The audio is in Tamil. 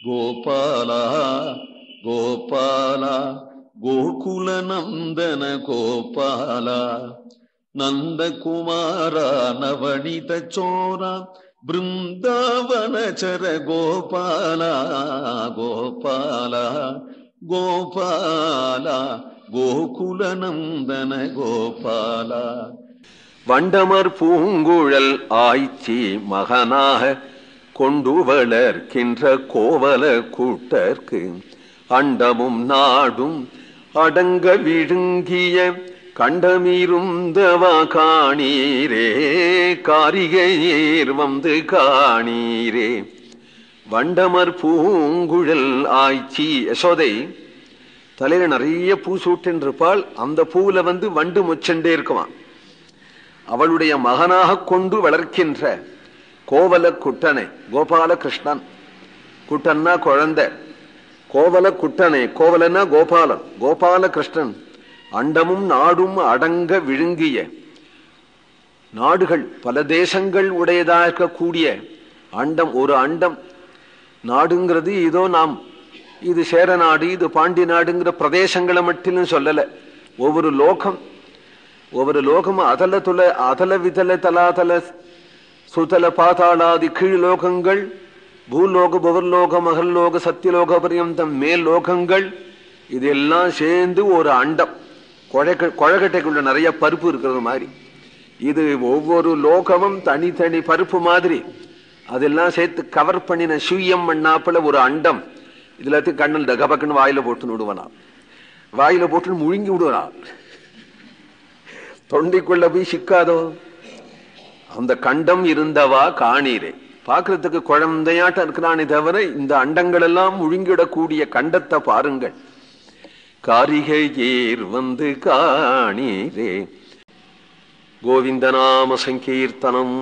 கோபாலா கோபாலா கோகுல நந்தன கோபாலா நந்தகுமாரா நவனித சோரா பிருந்தாவனச்சர கோபாலா கோபாலா கோபாலா கோகுல நந்தன கோபாலா. வண்டமர் பூங்குழல் ஆய்ச்சி மகனாக கொண்டு வளர்க்கின்ற கோவல கூட்டர்க்கு அண்டமும் நாடும் அடங்க விழுங்கிய கண்டமீருந்தவா காணீரே காரிகையேர் வந்து காணீரே. வண்டமர் பூங்குழல் ஆய்ச்சி யசோதை தலையில நிறைய பூ சூட்டின்றிருப்பாள். அந்த பூவுல வண்டு முச்சண்டே இருக்குவான். அவளுடைய மகனாக கொண்டு வளர்க்கின்ற கோவல குட்டனை கோபால கிருஷ்ணன், குட்டன்னா குழந்தை, கோவல குட்டனை, கோவலன்னா கோபாலன், கோபால கிருஷ்ணன் அண்டமும் நாடும் அடங்க விழுங்கிய, நாடுகள் பல தேசங்கள் உடையதாக இருக்கக்கூடிய அண்டம், ஒரு அண்டம். நாடுங்கிறது இதோ நாம் இது சேர நாடு இது பாண்டி நாடுங்கிற பிரதேசங்களை மட்டும் சொல்லல. ஒவ்வொரு லோகம் அதல விதல தலாதல சுதல பாதாளாதி கீழ் லோகங்கள், பூலோக புவர்லோக மகர்லோக சத்தியலோக பரியந்தம் மேல் லோகங்கள், இதெல்லாம் சேர்ந்து ஒரு அண்டம். குழக்கட்டைக்குள்ள நிறைய பருப்பு இருக்கிறது மாதிரி இது. ஒவ்வொரு லோகமும் தனித்தனி பருப்பு மாதிரி அதெல்லாம் சேர்த்து கவர் பண்ணின சுயம் பண்ணாப்புல ஒரு அண்டம். இதுல கண்ணல் கபக்குன்னு வாயில போட்டு விடுவனா, வாயில போட்டு முழுங்கி விடுவனா, தொண்டைக்குள்ள போய் சிக்காதோ. அந்த கண்டம் இருந்தவா காணீரே. பாக்குறதுக்கு குழந்தையாட்டம் இருக்கிறானே தவிர இந்த அண்டங்கள் எல்லாம் முழுங்கிடக்கூடிய கண்டத்தை பாருங்கள். காரிகையேர் வந்து காணீரே. கோவிந்த நாம சங்கீர்த்தனம்.